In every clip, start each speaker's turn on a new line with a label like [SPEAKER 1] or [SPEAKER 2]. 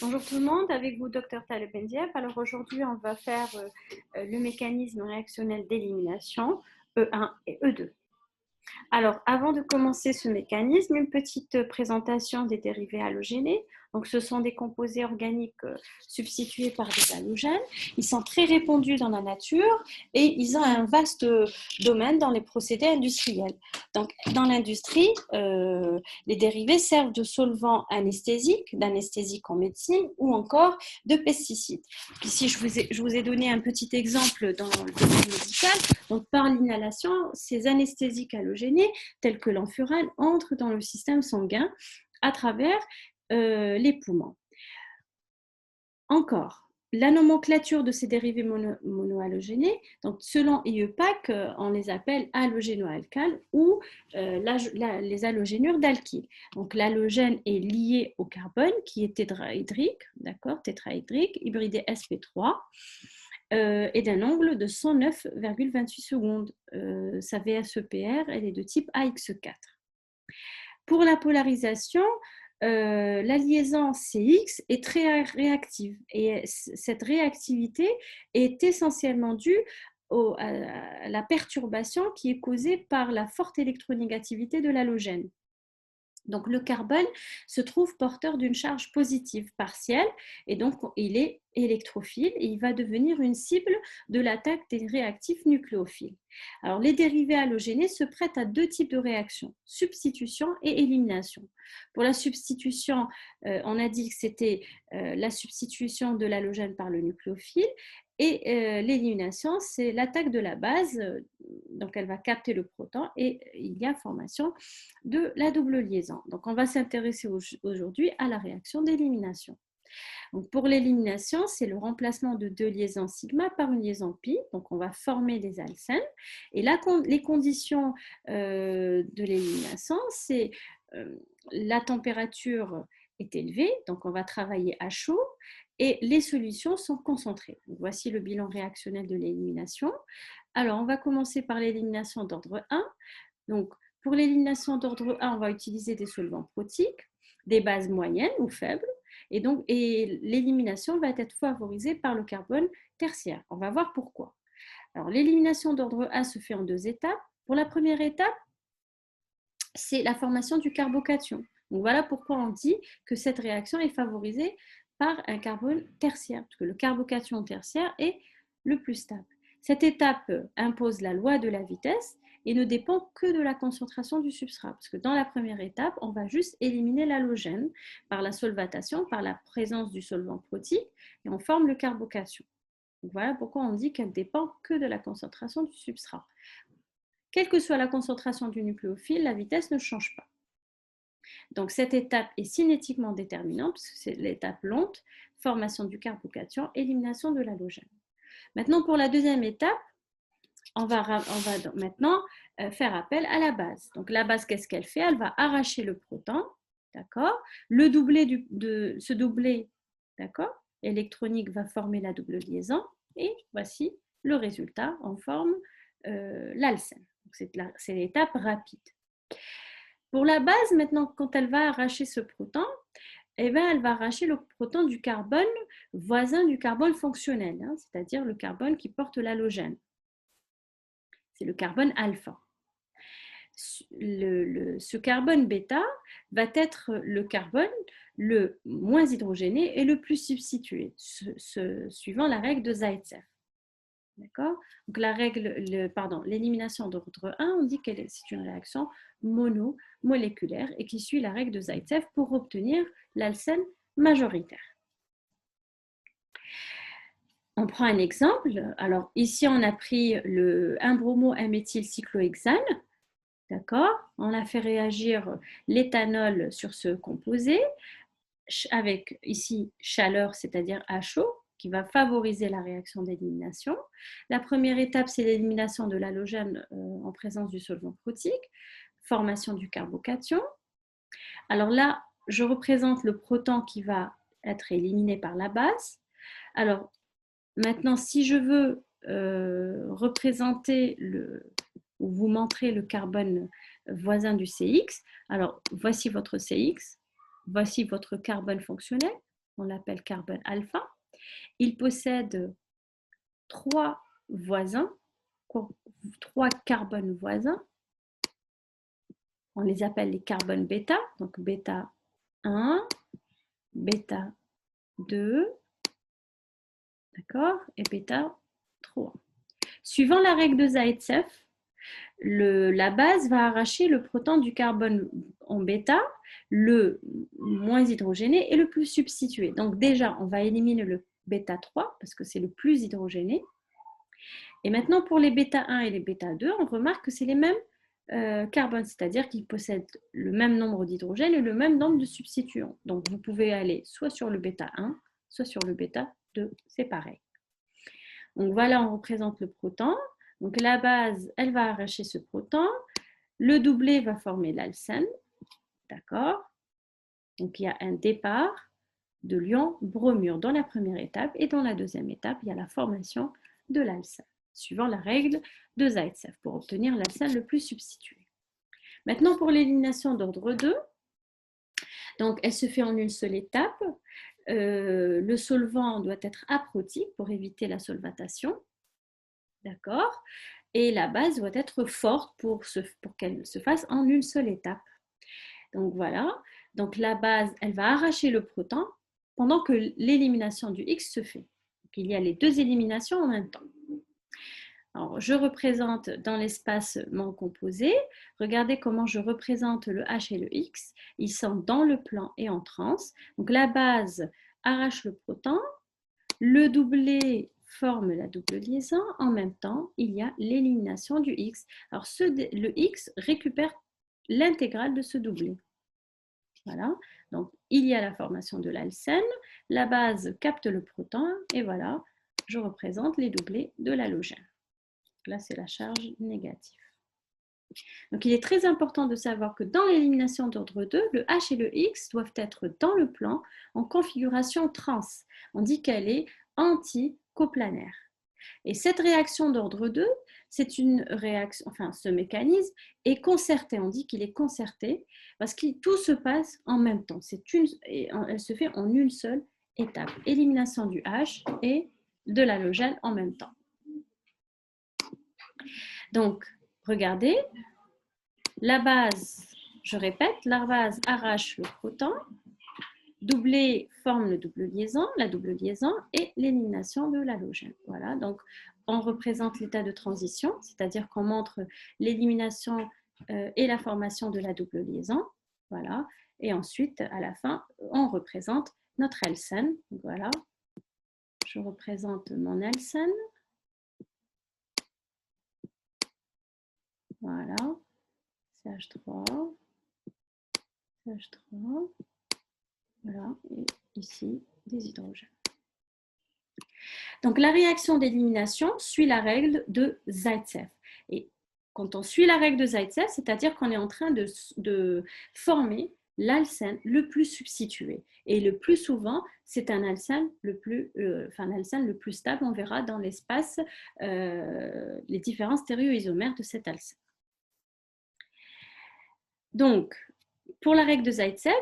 [SPEAKER 1] Bonjour tout le monde, avec vous Dr Taleb Bendiaf. Alors aujourd'hui, on va faire le mécanisme réactionnel d'élimination E1 et E2. Alors, avant de commencer ce mécanisme, une petite présentation des dérivés halogénés. Donc, ce sont des composés organiques substitués par des halogènes. Ils sont très répandus dans la nature et ils ont un vaste domaine dans les procédés industriels. Donc, dans l'industrie, les dérivés servent de solvants anesthésiques, d'anesthésiques en médecine ou encore de pesticides. Ici, je vous ai donné un petit exemple dans le domaine médical. Donc, par l'inhalation, ces anesthésiques halogénés, tels que l'enfurane, entrent dans le système sanguin à travers les poumons. Encore, la nomenclature de ces dérivés monohalogénés, donc selon IUPAC, on les appelle halogéno-alcales ou les halogénures d'alkyle. Donc l'halogène est lié au carbone qui est tétrahydrique, d'accord, tétrahydrique, hybridé sp3. Et d'un angle de 109,28 secondes. Sa VSEPR, elle est de type AX4. Pour la polarisation, la liaison CX est très réactive et cette réactivité est essentiellement due à la perturbation qui est causée par la forte électronégativité de l'halogène. Donc le carbone se trouve porteur d'une charge positive partielle et donc il est électrophile et il va devenir une cible de l'attaque des réactifs nucléophiles. Alors les dérivés halogénés se prêtent à deux types de réactions, substitution et élimination. Pour la substitution, on a dit que c'était la substitution de l'halogène par le nucléophile et l'élimination, c'est l'attaque de la base, donc elle va capter le proton et il y a formation de la double liaison. Donc on va s'intéresser aujourd'hui à la réaction d'élimination. Donc pour l'élimination, c'est le remplacement de deux liaisons sigma par une liaison pi. Donc on va former des alcènes. Et là, les conditions de l'élimination, c'est la température est élevée, donc on va travailler à chaud et les solutions sont concentrées. Donc, voici le bilan réactionnel de l'élimination. Alors on va commencer par l'élimination d'ordre 1. Donc pour l'élimination d'ordre 1, on va utiliser des solvants protiques, des bases moyennes ou faibles, et l'élimination va être favorisée par le carbone tertiaire. On va voir pourquoi. Alors, l'élimination d'ordre A se fait en deux étapes. Pour la première étape, c'est la formation du carbocation. Donc, voilà pourquoi on dit que cette réaction est favorisée par un carbone tertiaire, parce que le carbocation tertiaire est le plus stable. Cette étape impose la loi de la vitesse et ne dépend que de la concentration du substrat, parce que dans la première étape, on va juste éliminer l'halogène par la solvatation, par la présence du solvant protique, et on forme le carbocation. Donc voilà pourquoi on dit qu'elle ne dépend que de la concentration du substrat. Quelle que soit la concentration du nucléophile, la vitesse ne change pas. Donc cette étape est cinétiquement déterminante, parce que c'est l'étape lente, formation du carbocation, élimination de l'halogène. Maintenant, pour la deuxième étape, on va maintenant faire appel à la base. Donc la base, qu'est-ce qu'elle fait? Elle va arracher le proton, d'accord? Le doublé ce doublé, d'accord, électronique va former la double liaison et voici le résultat en forme l'alcène. C'est l'étape rapide. Pour la base, maintenant, quand elle va arracher ce proton, eh bien, elle va arracher le proton du carbone voisin du carbone fonctionnel, hein, c'est-à-dire le carbone qui porte l'halogène. C'est le carbone alpha. Ce carbone bêta va être le carbone le moins hydrogéné et le plus substitué, suivant la règle de Zaïtsev. D'accord? Donc l'élimination d'ordre 1, on dit que c'est une réaction monomoléculaire et qui suit la règle de Zaïtsev pour obtenir l'alcène majoritaire. On prend un exemple. Alors ici, on a pris le 1-bromo-1-méthylcyclohexane. D'accord? On a fait réagir l'éthanol sur ce composé avec ici chaleur, c'est-à-dire à chaud, qui va favoriser la réaction d'élimination. La première étape, c'est l'élimination de l'halogène en présence du solvant protique, formation du carbocation. Alors là, je représente le proton qui va être éliminé par la base. Alors maintenant, si je veux représenter ou vous montrer le carbone voisin du CX, alors voici votre CX, voici votre carbone fonctionnel. on l'appelle carbone alpha. Il possède 3 voisins, 3 carbones voisins. On les appelle les carbones bêta, donc bêta 1, bêta 2, d'accord, et bêta 3. Suivant la règle de Zaïtsev, la base va arracher le proton du carbone en bêta, le moins hydrogéné et le plus substitué. Donc déjà, on va éliminer le bêta 3 parce que c'est le plus hydrogéné. Et maintenant, pour les bêta 1 et les bêta 2, on remarque que c'est les mêmes carbones, c'est-à-dire qu'ils possèdent le même nombre d'hydrogènes et le même nombre de substituants. Donc, vous pouvez aller soit sur le bêta 1, soit sur le bêta 2, c'est pareil. Donc, voilà, on représente le proton. Donc, la base, elle va arracher ce proton. Le doublet va former l'alcène, d'accord? Donc, il y a un départ de l'ion bromure dans la première étape et dans la deuxième étape, il y a la formation de l'alcène, suivant la règle de Zaïtsev pour obtenir l'alcène le plus substitué. Maintenant, pour l'élimination d'ordre 2, donc elle se fait en une seule étape. Le solvant doit être aprotique pour éviter la solvatation, d'accord? Et la base doit être forte pour qu'elle se fasse en une seule étape. Donc voilà, donc la base, elle va arracher le proton pendant que l'élimination du X se fait. Donc, il y a les deux éliminations en même temps. Alors, je représente dans l'espace mon composé. Regardez comment je représente le H et le X. Ils sont dans le plan et en trans. Donc, la base arrache le proton. Le doublet forme la double liaison. En même temps, il y a l'élimination du X. Alors, le X récupère l'intégrale de ce doublet. Voilà, donc il y a la formation de l'alcène, la base capte le proton et voilà, je représente les doublets de l'halogène. Là, c'est la charge négative. Donc, il est très important de savoir que dans l'élimination d'ordre 2, le H et le X doivent être dans le plan en configuration trans. On dit qu'elle est anticoplanaire. Et cette réaction d'ordre 2, c'est une réaction, enfin ce mécanisme est concerté, on dit qu'il est concerté parce que tout se passe en même temps. Elle se fait en une seule étape, élimination du H et de l'halogène en même temps. Donc, regardez, la base, je répète, la base arrache le proton, doublet forme la double liaison et l'élimination de l'halogène. Voilà, donc on représente l'état de transition, c'est-à-dire qu'on montre l'élimination et la formation de la double liaison. Voilà, et ensuite, à la fin, on représente notre alcène. Voilà, je représente mon alcène. Voilà, CH3, CH3. Voilà, et ici, des hydrogènes. Donc, la réaction d'élimination suit la règle de Zaïtsev. Et quand on suit la règle de Zaïtsev, c'est-à-dire qu'on est en train de former l'alcène le plus substitué. Et le plus souvent, c'est un alcène l'alcène le plus stable. On verra dans l'espace les différents stéréoisomères de cet alcène. Donc, pour la règle de Zaïtsev,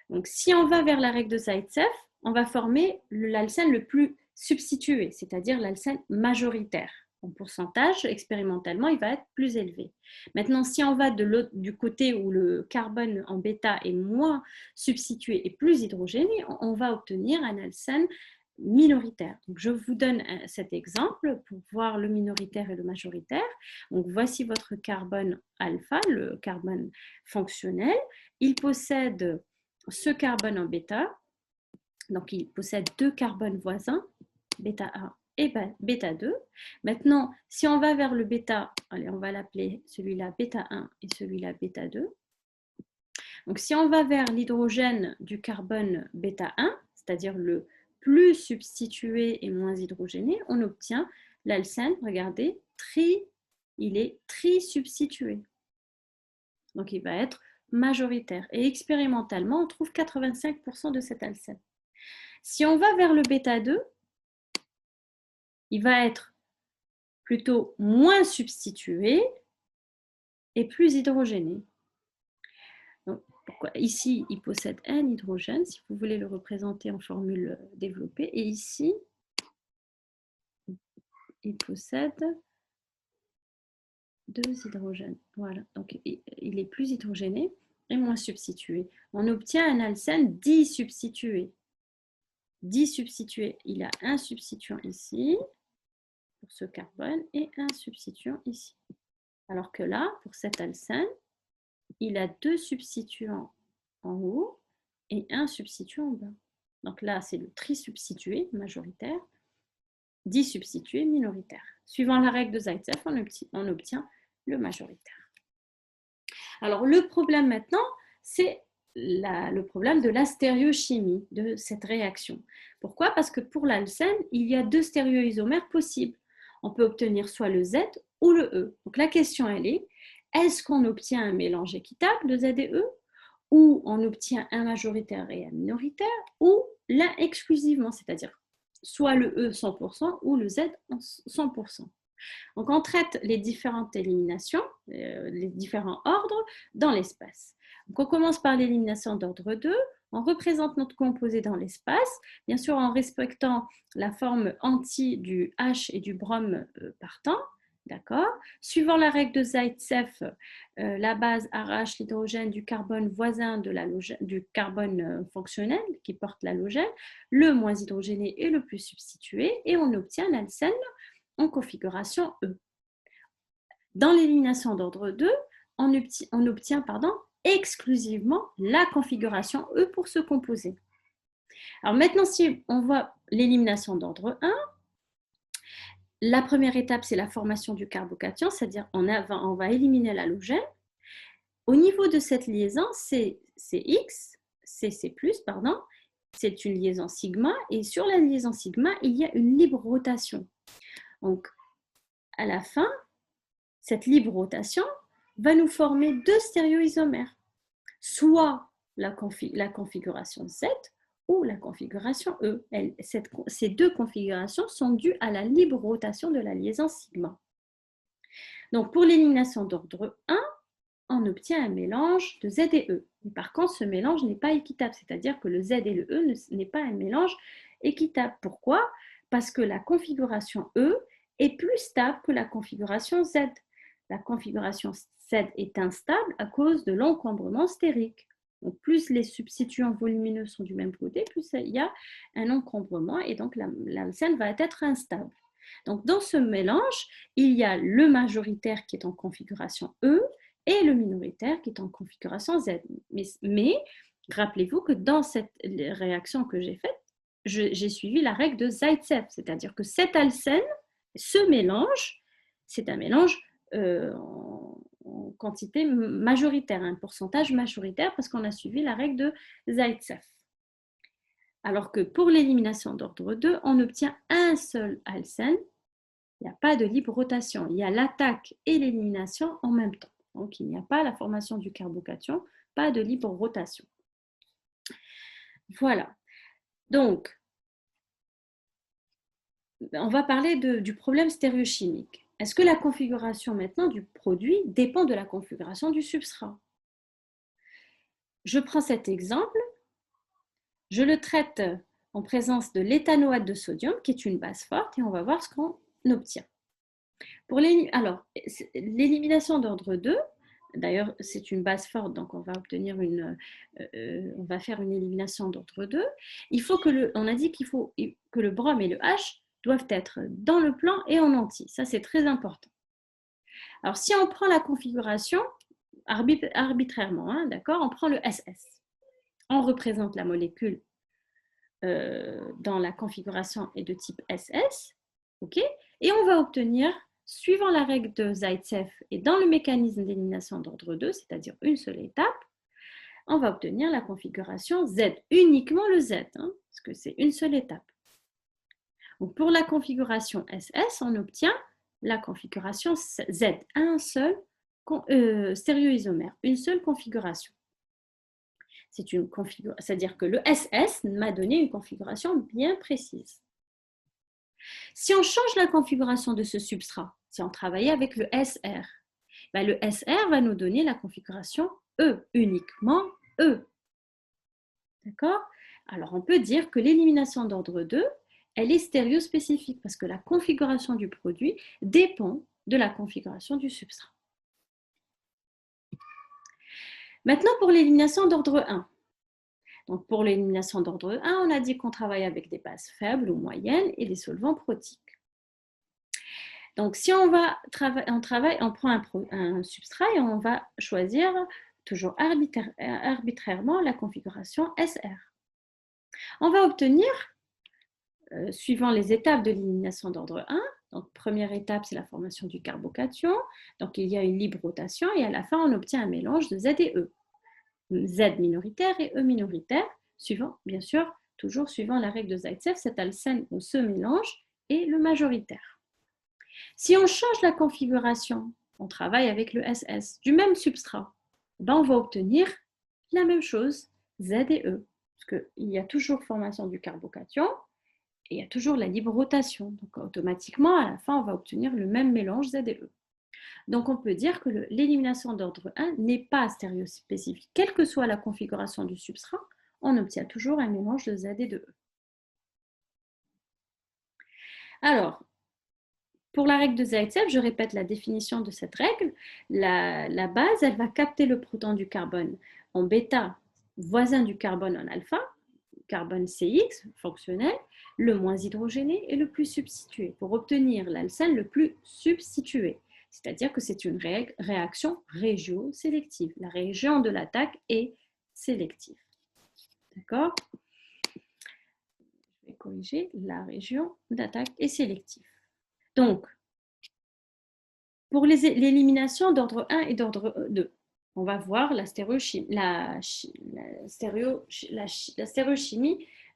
[SPEAKER 1] donc si on va vers la règle de Zaïtsev, on va former l'alcène le plus substitué, c'est-à-dire l'alcène majoritaire. En pourcentage, expérimentalement, il va être plus élevé. Maintenant, si on va du côté où le carbone en bêta est moins substitué et plus hydrogéné, on va obtenir un alcène minoritaire. Donc, je vous donne cet exemple pour voir le minoritaire et le majoritaire. Donc, voici votre carbone alpha, le carbone fonctionnel. Il possède ce carbone en bêta. Donc, il possède deux carbones voisins, bêta 1 et bêta 2. Maintenant, si on va vers le bêta, allez, on va l'appeler celui-là bêta 1 et celui-là bêta 2. Donc, si on va vers l'hydrogène du carbone bêta 1, c'est-à-dire le plus substitué et moins hydrogéné, on obtient l'alcène, regardez, il est tri-substitué. Donc, il va être majoritaire. Et expérimentalement, on trouve 85% de cet alcène. Si on va vers le bêta 2, il va être plutôt moins substitué et plus hydrogéné. Donc, Ici, il possède un hydrogène, si vous voulez le représenter en formule développée. Et ici, il possède 2 hydrogènes. Voilà, donc il est plus hydrogéné et moins substitué. On obtient un alcène disubstitué. Disubstitué, il a un substituant ici, pour ce carbone, et un substituant ici. Alors que là, pour cet alcène, il a 2 substituants en haut et un substituant en bas. Donc là, c'est le trisubstitué majoritaire, disubstitué minoritaire. Suivant la règle de Zaitsev, on obtient le majoritaire. Alors, le problème maintenant, c'est le problème de la stéréochimie de cette réaction. Pourquoi? Parce que pour l'alcène, il y a 2 stéréoisomères possibles. On peut obtenir soit le Z ou le E. Donc la question, elle est-ce qu'on obtient un mélange équitable de Z et E, ou on obtient un majoritaire et un minoritaire, ou l'un exclusivement, c'est-à-dire soit le E 100% ou le Z 100%. Donc, on traite les différentes éliminations, les différents ordres dans l'espace. Donc, on commence par l'élimination d'ordre 2. On représente notre composé dans l'espace, bien sûr en respectant la forme anti du H et du brome partant. D'accord. Suivant la règle de Zaitsev, la base arrache l'hydrogène du carbone voisin du carbone fonctionnel qui porte l'halogène, le moins hydrogéné et le plus substitué, et on obtient l'alcène en configuration E. Dans l'élimination d'ordre 2, on obtient exclusivement la configuration E pour ce composé. Alors maintenant, si on voit l'élimination d'ordre 1, la première étape, c'est la formation du carbocation, c'est-à-dire on va éliminer l'halogène. Au niveau de cette liaison, CX, CC+, c'est une liaison sigma, et sur la liaison sigma, il y a une libre rotation. Donc, à la fin, cette libre rotation va nous former 2 stéréoisomères, soit la configuration Z ou la configuration E. Ces 2 configurations sont dues à la libre rotation de la liaison sigma. Donc, pour l'élimination d'ordre 1, on obtient un mélange de Z et E. Mais par contre, ce mélange n'est pas équitable, c'est-à-dire que le Z et le E n'est pas un mélange équitable. Pourquoi? Parce que la configuration E est plus stable que la configuration Z. La configuration Z est instable à cause de l'encombrement stérique. Donc, plus les substituants volumineux sont du même côté, plus il y a un encombrement et donc l'alcène va être instable. Donc, dans ce mélange, il y a le majoritaire qui est en configuration E et le minoritaire qui est en configuration Z. Mais rappelez-vous que dans cette réaction que j'ai faite, j'ai suivi la règle de Zaitsev, c'est-à-dire que cet alcène, ce mélange, c'est un mélange en quantité majoritaire, un pourcentage majoritaire, parce qu'on a suivi la règle de Zaitsev. Alors que pour l'élimination d'ordre 2, on obtient un seul alcène, il n'y a pas de libre rotation, il y a l'attaque et l'élimination en même temps. Donc il n'y a pas la formation du carbocation, pas de libre rotation. Voilà. Donc, on va parler du problème stéréochimique. Est-ce que la configuration maintenant du produit dépend de la configuration du substrat? Je prends cet exemple, je le traite en présence de l'éthanoate de sodium, qui est une base forte, et on va voir ce qu'on obtient. Alors, l'élimination d'ordre 2, d'ailleurs, c'est une base forte, donc on va obtenir on va faire une élimination d'ordre 2. On a dit qu'il faut que le brome et le H doivent être dans le plan et en entier. Ça, c'est très important. Alors, si on prend la configuration arbitrairement, d'accord, on prend le SS. On représente la molécule dans la configuration est de type SS, ok, et on va obtenir, suivant la règle de Zaitsev et dans le mécanisme d'élimination d'ordre 2, c'est-à-dire une seule étape, on va obtenir la configuration Z, uniquement le Z, parce que c'est une seule étape. Donc pour la configuration SS, on obtient la configuration Z, un seul stéréoisomère, une seule configuration. C'est-à-dire que le SS m'a donné une configuration bien précise. Si on change la configuration de ce substrat, si on travaillait avec le SR, le SR va nous donner la configuration E, uniquement E. D'accord? Alors, on peut dire que l'élimination d'ordre 2, elle est stéréospécifique parce que la configuration du produit dépend de la configuration du substrat. Maintenant, pour l'élimination d'ordre 1. Donc, pour l'élimination d'ordre 1, on a dit qu'on travaille avec des bases faibles ou moyennes et des solvants protiques. Donc, si on prend un substrat et on va choisir toujours arbitrairement la configuration SR. On va obtenir, suivant les étapes de l'élimination d'ordre 1, donc première étape, c'est la formation du carbocation. Donc, il y a une libre rotation et à la fin, on obtient un mélange de Z et E. Z minoritaire et E minoritaire, suivant, bien sûr, toujours suivant la règle de Zaïtsev, cet alcène où ce mélange est le majoritaire. Si on change la configuration, on travaille avec le SS du même substrat, ben on va obtenir la même chose, Z et E, parce qu'il y a toujours formation du carbocation et il y a toujours la libre rotation. Donc automatiquement, à la fin, on va obtenir le même mélange Z et E. Donc on peut dire que l'élimination d'ordre 1 n'est pas stéréospécifique. Quelle que soit la configuration du substrat, on obtient toujours un mélange de Z et de E. Alors, pour la règle de Zaïtsev, je répète la définition de cette règle. La base, elle va capter le proton du carbone en bêta, voisin du carbone en alpha, carbone CX, fonctionnel, le moins hydrogéné et le plus substitué, pour obtenir l'alcène le plus substitué. C'est-à-dire que c'est une réaction régio-sélective. La région de l'attaque est sélective. D'accord? Je vais corriger, la région d'attaque est sélective. Donc, pour l'élimination d'ordre 1 et d'ordre 2, on va voir la stéréochimie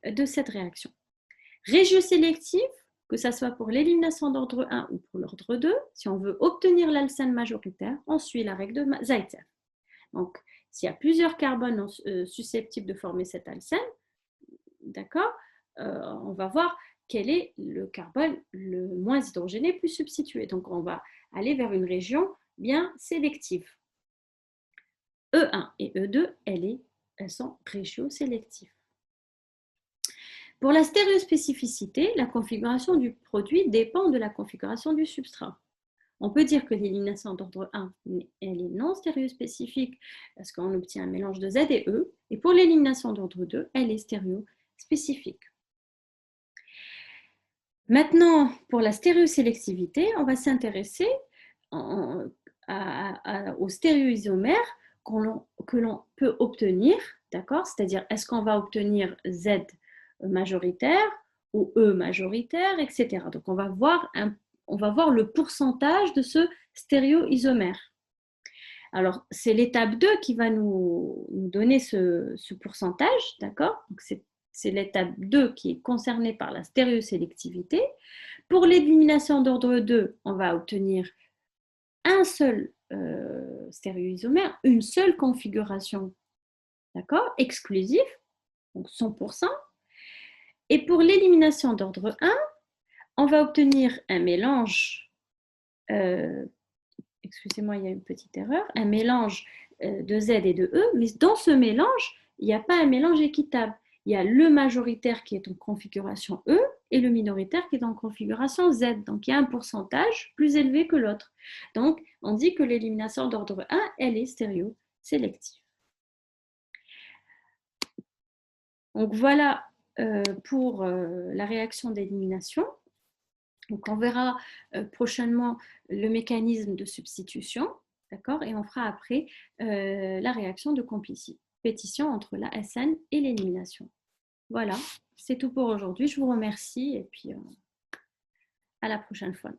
[SPEAKER 1] de cette réaction. Régiosélective, que ce soit pour l'élimination d'ordre 1 ou pour l'ordre 2, si on veut obtenir l'alcène majoritaire, on suit la règle de Zaïtsev. Donc, s'il y a plusieurs carbones susceptibles de former cet alcène, d'accord, on va voir quel est le carbone le moins hydrogéné plus substitué. Donc, on va aller vers une région bien sélective. E1 et E2, elles sont régio-sélectives. Pour la stéréospécificité, la configuration du produit dépend de la configuration du substrat. On peut dire que l'élimination d'ordre 1, elle est non stéréospécifique parce qu'on obtient un mélange de Z et E, et pour l'élimination d'ordre 2, elle est stéréospécifique. Maintenant, pour la stéréosélectivité, on va s'intéresser aux stéréoisomères que l'on peut obtenir, d'accord? C'est-à-dire, est-ce qu'on va obtenir Z majoritaire ou E majoritaire, etc. Donc, on va voir le pourcentage de ce stéréoisomère. Alors, c'est l'étape 2 qui va nous donner ce pourcentage, d'accord? Donc, c'est l'étape 2 qui est concernée par la stéréosélectivité. Pour l'élimination d'ordre 2, on va obtenir un seul stéréoisomère, une seule configuration, d'accord, exclusive, donc 100%. Et pour l'élimination d'ordre 1, on va obtenir un mélange, excusez-moi, il y a une petite erreur, un mélange de Z et de E, mais dans ce mélange, il n'y a pas un mélange équitable. Il y a le majoritaire qui est en configuration E et le minoritaire qui est en configuration Z. Donc, il y a un pourcentage plus élevé que l'autre. Donc, on dit que l'élimination d'ordre 1, elle est stéréosélective. Donc, voilà pour la réaction d'élimination. Donc, on verra prochainement le mécanisme de substitution, d'accord? Et on fera après la réaction de compétition entre la SN et l'élimination. Voilà, c'est tout pour aujourd'hui. Je vous remercie et puis à la prochaine fois.